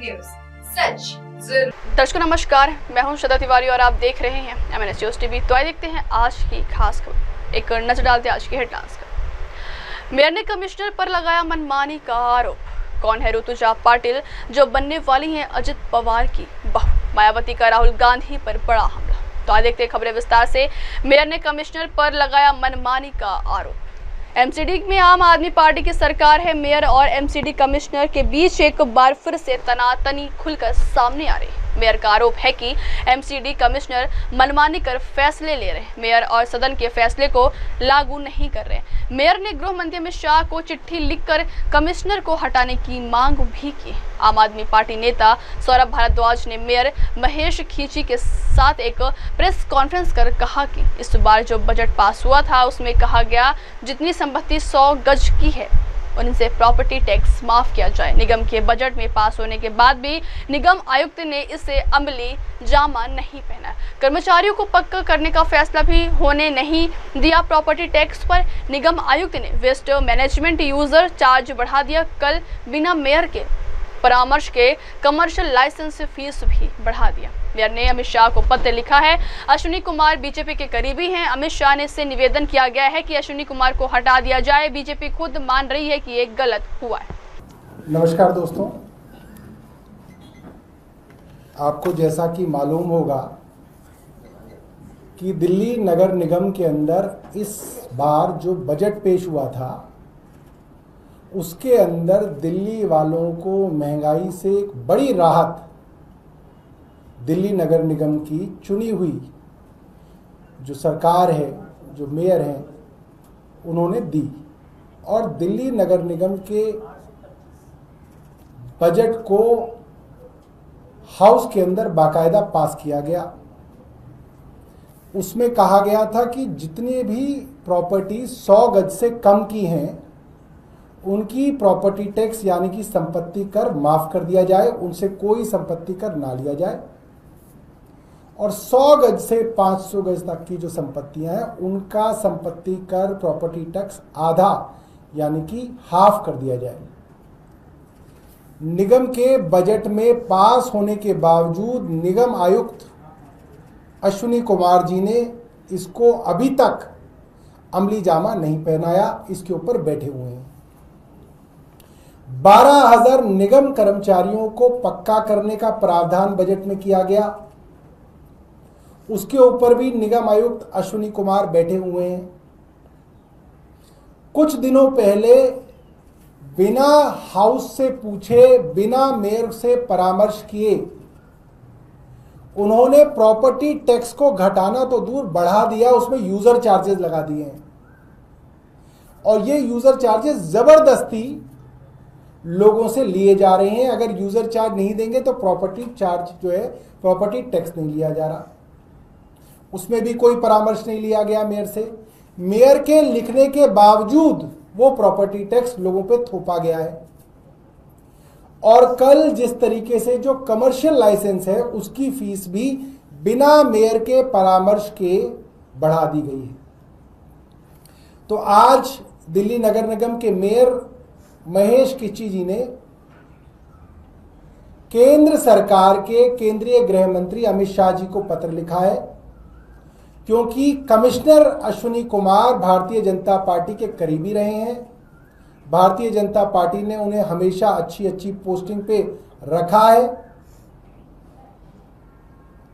News, सच जरूर। दर्शकों नमस्कार, मैं हूं श्रद्धा तिवारी और आप देख रहे हैं MNS न्यूज टीवी। तो आइए देखते हैं आज की खास खबर। एक नजर डालते हैं आज की हेडलाइंस पर। मेयर ने कमिश्नर पर लगाया मनमानी का आरोप। कौन है ऋतुजा पाटिल जो बनने वाली हैं अजित पवार की बहू। मायावती का राहुल गांधी पर बड़ा हमला। तो आइए देखते हैं खबरें विस्तार से। मेयर ने कमिश्नर पर लगाया मनमानी का आरोप। एमसीडी में आम आदमी पार्टी की सरकार है। मेयर और एमसीडी कमिश्नर के बीच एक बार फिर से तनातनी खुलकर सामने आ रही। मेयर का आरोप है कि एमसीडी कमिश्नर मनमानी कर फैसले ले रहे, मेयर और सदन के फैसले को लागू नहीं कर रहे। मेयर ने गृह मंत्री अमित शाह को चिट्ठी लिखकर कमिश्नर को हटाने की मांग भी की। आम आदमी पार्टी नेता सौरभ भारद्वाज ने मेयर महेश खींची के साथ एक प्रेस कॉन्फ्रेंस कर कहा कि इस बार जो बजट पास हुआ था उसमें कहा गया जितनी संपत्ति 100 गज की है उनसे प्रॉपर्टी टैक्स माफ किया जाए। निगम के बजट में पास होने के बाद भी निगम आयुक्त ने इसे अमली जामा नहीं पहना। कर्मचारियों को पक्का करने का फैसला भी होने नहीं दिया। प्रॉपर्टी टैक्स पर निगम आयुक्त ने वेस्ट मैनेजमेंट यूजर चार्ज बढ़ा दिया। कल बिना मेयर के परामर्श के कमर्शियल लाइसेंस फीस भी बढ़ा दिया। मेयर ने अमित शाह को पत्र लिखा है। अश्विनी कुमार बीजेपी के करीबी हैं। अमित शाह ने से निवेदन किया गया है कि अश्विनी कुमार को हटा दिया जाए। बीजेपी खुद मान रही है कि ये गलत हुआ है। नमस्कार दोस्तों, आपको जैसा कि मालूम होगा कि दिल्ली नगर निगम के अंदर इस बार जो बजट पेश हुआ था उसके अंदर दिल्ली वालों को महंगाई से एक बड़ी राहत दिल्ली नगर निगम की चुनी हुई जो सरकार है, जो मेयर हैं, उन्होंने दी। और दिल्ली नगर निगम के बजट को हाउस के अंदर बाकायदा पास किया गया। उसमें कहा गया था कि जितने भी प्रॉपर्टी 100 गज से कम की हैं उनकी प्रॉपर्टी टैक्स यानी कि संपत्ति कर माफ कर दिया जाए, उनसे कोई संपत्ति कर ना लिया जाए। और 100 गज से 500 गज तक की जो संपत्तियां हैं उनका संपत्ति कर प्रॉपर्टी टैक्स आधा यानी कि हाफ कर दिया जाए। निगम के बजट में पास होने के बावजूद निगम आयुक्त अश्विनी कुमार जी ने इसको अभी तक अमली जामा नहीं पहनाया, इसके ऊपर बैठे हुए हैं। 12,000 निगम कर्मचारियों को पक्का करने का प्रावधान बजट में किया गया, उसके ऊपर भी निगम आयुक्त अश्विनी कुमार बैठे हुए हैं। कुछ दिनों पहले बिना हाउस से पूछे, बिना मेयर से परामर्श किए उन्होंने प्रॉपर्टी टैक्स को घटाना तो दूर बढ़ा दिया, उसमें यूजर चार्जेस लगा दिए हैं। और ये यूजर चार्जेस जबरदस्ती लोगों से लिए जा रहे हैं। अगर यूजर चार्ज नहीं देंगे तो प्रॉपर्टी चार्ज जो है, प्रॉपर्टी टैक्स नहीं लिया जा रहा। उसमें भी कोई परामर्श नहीं लिया गया मेयर से। मेयर के लिखने के बावजूद वो प्रॉपर्टी टैक्स लोगों पे थोपा गया है। और कल जिस तरीके से जो कमर्शियल लाइसेंस है उसकी फीस भी बिना मेयर के परामर्श के बढ़ा दी गई है। तो आज दिल्ली नगर निगम के मेयर महेश खींची जी ने केंद्र सरकार के केंद्रीय गृह मंत्री अमित शाह जी को पत्र लिखा है, क्योंकि कमिश्नर अश्विनी कुमार भारतीय जनता पार्टी के करीबी रहे हैं। भारतीय जनता पार्टी ने उन्हें हमेशा अच्छी अच्छी पोस्टिंग पे रखा है।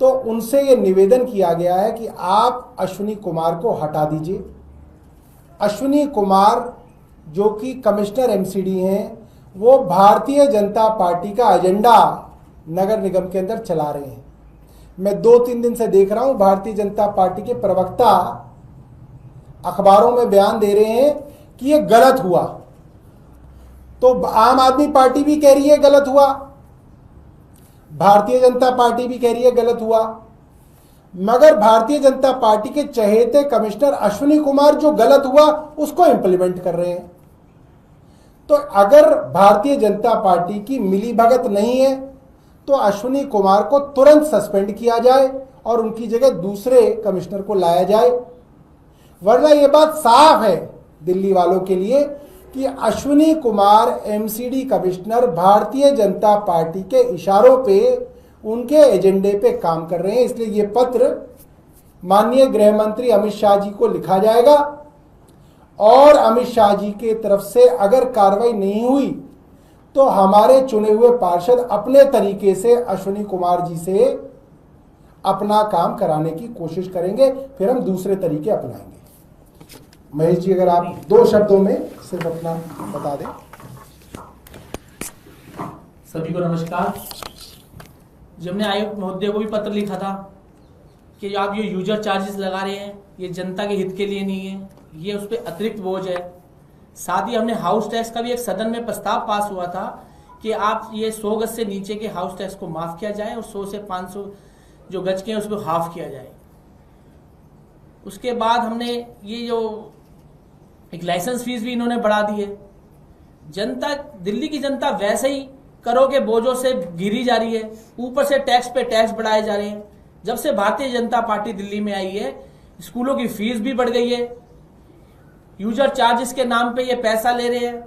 तो उनसे ये निवेदन किया गया है कि आप अश्विनी कुमार को हटा दीजिए। अश्विनी कुमार जो कि कमिश्नर एमसीडी हैं, वो भारतीय जनता पार्टी का एजेंडा नगर निगम के अंदर चला रहे हैं। मैं 2-3 दिन से देख रहा हूं भारतीय जनता पार्टी के प्रवक्ता अखबारों में बयान दे रहे हैं कि ये गलत हुआ। तो आम आदमी पार्टी भी कह रही है गलत हुआ, भारतीय जनता पार्टी भी कह रही है गलत हुआ, मगर भारतीय जनता पार्टी के चहेते कमिश्नर अश्विनी कुमार जो गलत हुआ उसको इंप्लीमेंट कर रहे हैं। तो अगर भारतीय जनता पार्टी की मिलीभगत नहीं है तो अश्विनी कुमार को तुरंत सस्पेंड किया जाए और उनकी जगह दूसरे कमिश्नर को लाया जाए। वरना यह बात साफ है दिल्ली वालों के लिए कि Ashwini Kumar MCD commissioner Bharatiya Janata party के इशारों पे उनके एजेंडे पे काम कर रहे हैं। इसलिए ये पत्र माननीय गृह मंत्री अमित शाह जी को लिखा जाएगा और अमित शाह जी की तरफ से अगर कार्रवाई नहीं हुई तो हमारे चुने हुए पार्षद अपने तरीके से अश्विनी कुमार जी से अपना काम कराने की कोशिश करेंगे, फिर हम दूसरे तरीके अपनाएंगे। महेश जी, अगर आप 2 शब्दों में सिर्फ अपना बता दें। सभी को नमस्कार। जब हमने आयुक्त महोदय को भी पत्र लिखा था कि आप ये यूजर चार्जेस लगा रहे हैं, ये जनता के हित के लिए नहीं है, ये उस पर अतिरिक्त बोझ है। साथ ही हमने हाउस टैक्स का भी एक सदन में प्रस्ताव पास हुआ था कि आप ये 100 गज से नीचे के हाउस टैक्स को माफ किया जाए और 100 से 500 जो गज के हैं उसको हाफ किया जाए। उसके बाद हमने ये जो एक लाइसेंस फीस भी इन्होंने बढ़ा दी है। जनता, दिल्ली की जनता वैसे ही करों के बोझों से घिरी जा रही है, ऊपर से टैक्स पे टैक्स बढ़ाए जा रहे हैं। जब से भारतीय जनता पार्टी दिल्ली में आई है, स्कूलों की फीस भी बढ़ गई है, यूजर चार्जेस के नाम पे ये पैसा ले रहे हैं।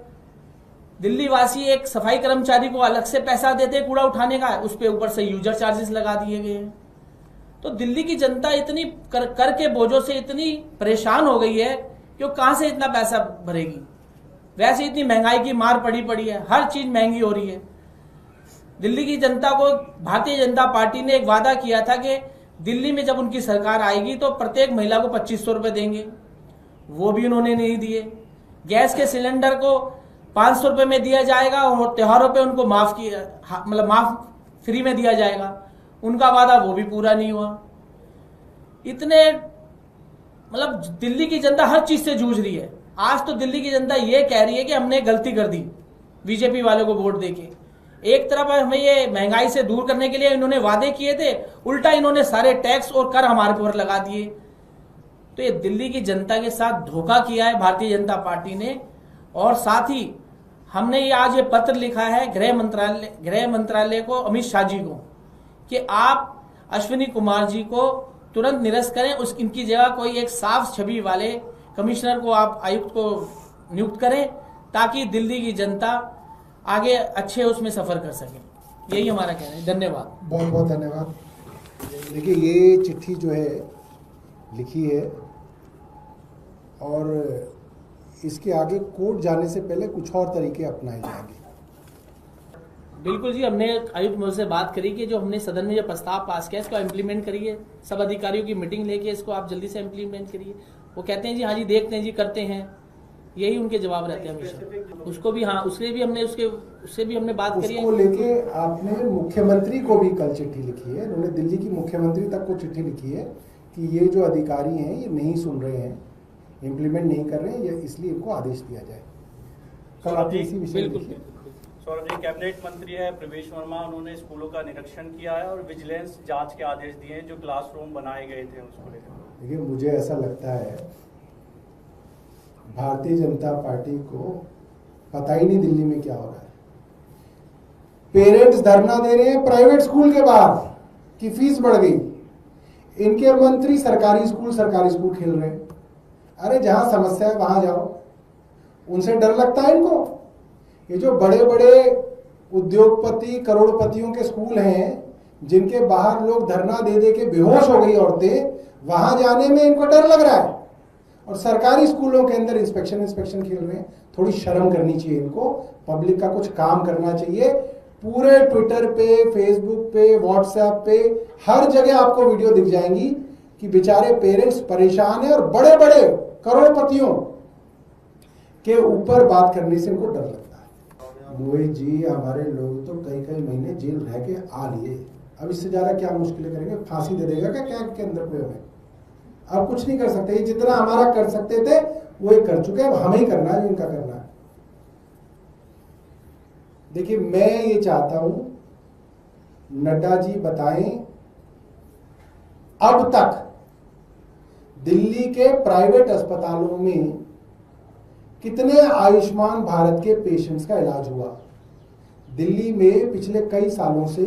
दिल्ली वासी एक सफाई कर्मचारी को अलग से पैसा देते हैं कूड़ा उठाने का, उस पे ऊपर से यूजर चार्जेस लगा दिए गए हैं। तो दिल्ली की जनता इतनी कर के बोझों से इतनी परेशान हो गई है कि वो कहां से इतना पैसा भरेगी। वैसे इतनी महंगाई की मार पड़ी है, हर चीज महंगी हो रही है। दिल्ली की जनता को भारतीय जनता पार्टी ने एक वादा किया था कि दिल्ली में जब उनकी सरकार आएगी तो प्रत्येक महिला को 2500 रुपए देंगे, वो भी उन्होंने नहीं दिए। गैस के सिलेंडर को 500 रुपए में दिया जाएगा और त्योहारों पे उनको माफ फ्री में दिया जाएगा, उनका वादा वो भी पूरा नहीं हुआ। इतने दिल्ली की जनता हर चीज से जूझ रही है। आज तो दिल्ली की जनता ये कह रही है कि हमने गलती कर दी बीजेपी वालों को वोट देके। एक तरफ हमें ये महंगाई से दूर करने के लिए इन्होंने वादे किए थे, उल्टा इन्होंने सारे टैक्स और कर हमारे ऊपर लगा दिए। तो ये दिल्ली की जनता के साथ धोखा किया है भारतीय जनता पार्टी ने। और साथ ही हमने ये आज ये पत्र लिखा है गृह मंत्रालय को, अमित शाह जी को, कि आप अश्विनी कुमार जी को तुरंत निरस्त करें, इनकी जगह कोई एक साफ छवि वाले कमिश्नर को आप आयुक्त को नियुक्त करें, ताकि दिल्ली की जनता आगे अच्छे उसमें सफर कर सके। यही हमारा कहना है। धन्यवाद, बहुत बहुत धन्यवाद। देखिए, ये चिट्ठी जो है लिखी है और इसके आगे कोर्ट जाने से पहले कुछ और तरीके अपनाए जाएंगे। बिल्कुल जी, हमने आयुक्त महोदय से बात करी कि जो हमने सदन में जो प्रस्ताव पास किया इसको इम्प्लीमेंट करिए, सब अधिकारियों की मीटिंग लेके इसको आप जल्दी से इम्प्लीमेंट करिए। वो कहते हैं जी हाँ जी देखते हैं जी करते हैं, यही उनके जवाब रहते हैं हमेशा। उसको भी हाँ, उससे भी हमने बात करी है। उसको लेके आपने मुख्यमंत्री को भी कल चिट्ठी लिखी है, उन्होंने दिल्ली की मुख्यमंत्री तक को चिट्ठी लिखी है कि ये जो अधिकारी हैं ये नहीं सुन रहे हैं, इम्प्लीमेंट नहीं कर रहे हैं, ये इसलिए इनको आदेश दिया जाए। कल आपने इसी विषय में सौरभ जी, कैबिनेट मंत्री है प्रवेश वर्मा, उन्होंने स्कूलों का निरीक्षण किया है और विजिलेंस जांच के आदेश दिए हैं जो क्लासरूम बनाए गए थे उसको लेकर। देखिए, मुझे ऐसा लगता है भारतीय जनता पार्टी को पता ही नहीं दिल्ली में क्या हो रहा है। पेरेंट्स धरना दे रहे हैं प्राइवेट स्कूल के बाहर कि फीस बढ़ गई, इनके मंत्री सरकारी स्कूल खेल रहे हैं। अरे जहां समस्या है वहां जाओ, उनसे डर लगता है इनको। ये जो बड़े बड़े उद्योगपति करोड़पतियों के स्कूल हैं जिनके बाहर लोग धरना दे दे के बेहोश हो गई औरतें, वहां जाने में इनको डर लग रहा है और सरकारी स्कूलों के अंदर इंस्पेक्शन खेल रहे हैं। थोड़ी शर्म करनी चाहिए इनको, पब्लिक का कुछ काम करना चाहिए। पूरे ट्विटर पे, फेसबुक पे, व्हाट्सएप पे हर जगह आपको वीडियो दिख जाएंगी कि बेचारे पेरेंट्स परेशान है और बड़े बड़े करोड़पतियों के ऊपर बात करने से इनको डर लगता है। मोहित जी, हमारे लोग तो कई महीने जेल रह के आ लिए, अब इससे ज्यादा क्या मुश्किलें करेंगे? फांसी दे देगा क्या कैद के अंदर कोई हमें? अब कुछ नहीं कर सकते। जितना हमारा कर सकते थे वो ये कर चुके हैं, अब हमें ही करना है, इनका करना है। देखिए, मैं ये चाहता हूं नड्डा जी बताएं अब तक दिल्ली के प्राइवेट अस्पतालों में कितने आयुष्मान भारत के पेशेंट्स का इलाज हुआ। दिल्ली में पिछले कई सालों से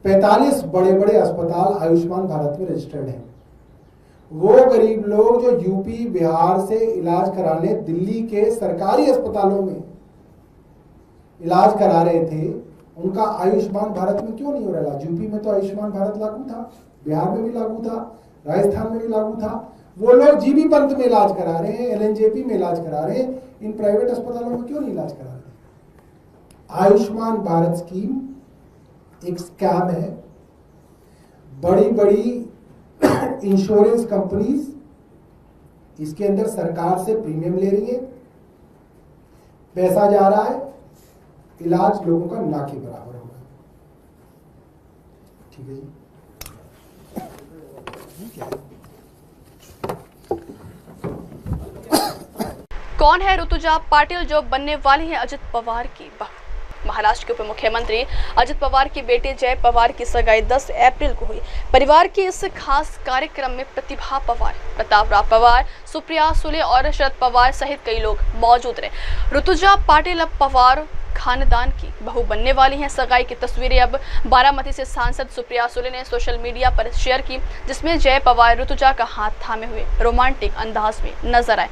45 बड़े बड़े अस्पताल आयुष्मान भारत में रजिस्टर्ड हैं। वो गरीब लोग जो यूपी बिहार से इलाज कराने दिल्ली के सरकारी अस्पतालों में इलाज करा रहे थे, उनका आयुष्मान भारत में क्यों नहीं हो रहा? यूपी में तो आयुष्मान भारत लागू था, बिहार में भी लागू था, राजस्थान में भी लागू था। वो लोग जीबी पंत में इलाज करा रहे हैं, एलएनजेपी में इलाज करा रहे हैं, इन प्राइवेट अस्पतालों में क्यों नहीं इलाज करा रहे? आयुष्मान भारत स्कीम एक स्कैम है। बड़ी बड़ी इंश्योरेंस कंपनीज इसके अंदर सरकार से प्रीमियम ले रही है, पैसा जा रहा है, इलाज लोगों का ना के बराबर होगा। ठीक है जी। कौन है ऋतुजा पाटिल जो बनने वाली है अजित पवार की बहू? महाराष्ट्र के उप मुख्यमंत्री अजित पवार की बेटी जय पवार की सगाई 10 अप्रैल को हुई। परिवार के इस खास कार्यक्रम में प्रतिभा पवार, प्रताप राव पवार, सुप्रिया सुले और शरद पवार सहित कई लोग मौजूद रहे। ऋतुजा पाटिल अब पवार खानदान की बहू बनने वाली हैं। सगाई की तस्वीरें अब बारामती से सांसद सुप्रिया सुले ने सोशल मीडिया पर शेयर की, जिसमें जय पवार ऋतुजा का हाथ थामे हुए रोमांटिक अंदाज में नजर आए।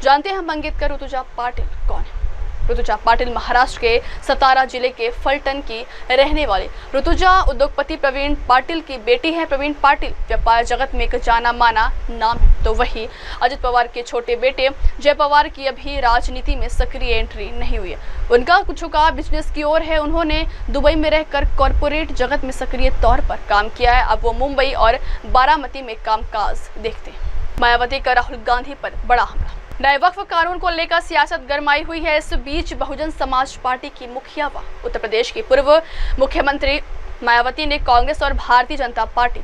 जानते हैं मंगेतकर ऋतुजा पाटिल कौन है? ऋतुजा पाटिल महाराष्ट्र के सतारा जिले के फलटन की रहने वाली ऋतुजा उद्योगपति प्रवीण पाटिल की बेटी है। प्रवीण पाटिल व्यापार जगत में एक जाना माना नाम है, तो वही अजित पवार के छोटे बेटे जय पवार की अभी राजनीति में सक्रिय एंट्री नहीं हुई है। उनका झुकाव बिजनेस की ओर है। उन्होंने दुबई में रहकर कॉरपोरेट जगत में सक्रिय तौर पर काम किया है। अब वो मुंबई और बारामती में कामकाज देखते हैं। मायावती का राहुल गांधी पर बड़ा हमला। नए वक्फ कानून को लेकर सियासत गरमाई हुई है। इस बीच बहुजन समाज पार्टी की मुखिया व उत्तर प्रदेश की पूर्व मुख्यमंत्री मायावती ने कांग्रेस और भारतीय जनता पार्टी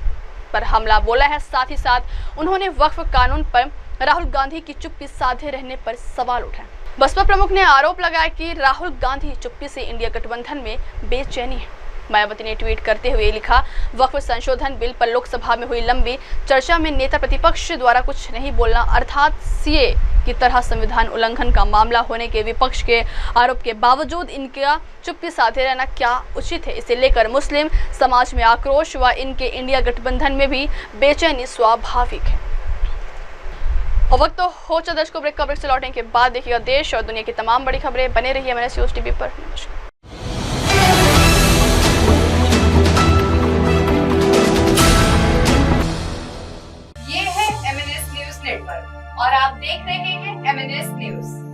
पर हमला बोला है। साथ ही साथ उन्होंने वक्फ कानून पर राहुल गांधी की चुप्पी साधे रहने पर सवाल उठाए। बसपा प्रमुख ने आरोप लगाया कि राहुल गांधी चुप्पी से इंडिया गठबंधन में बेचैनी है। मायावती ने ट्वीट करते हुए लिखा, वक्फ संशोधन बिल पर लोकसभा में हुई लंबी चर्चा में नेता प्रतिपक्ष द्वारा कुछ नहीं बोलना अर्थात सीए की तरह संविधान उल्लंघन का मामला होने के विपक्ष के आरोप के बावजूद इनका चुप्पी साधे रहना क्या उचित है? इसे लेकर मुस्लिम समाज में आक्रोश व इनके इंडिया गठबंधन में भी बेचैनी स्वाभाविक है। और वक्त तो हो चला दर्शकों, ब्रेक कवरेज से लौटने के बाद देखिएगा देश और दुनिया की तमाम बड़ी खबरें। बने रहिए MNS न्यूज़ टीवी पर। नमस्कार। ये है MNS न्यूज़ नेटवर्क और आप देख रहे हैं MNS न्यूज़।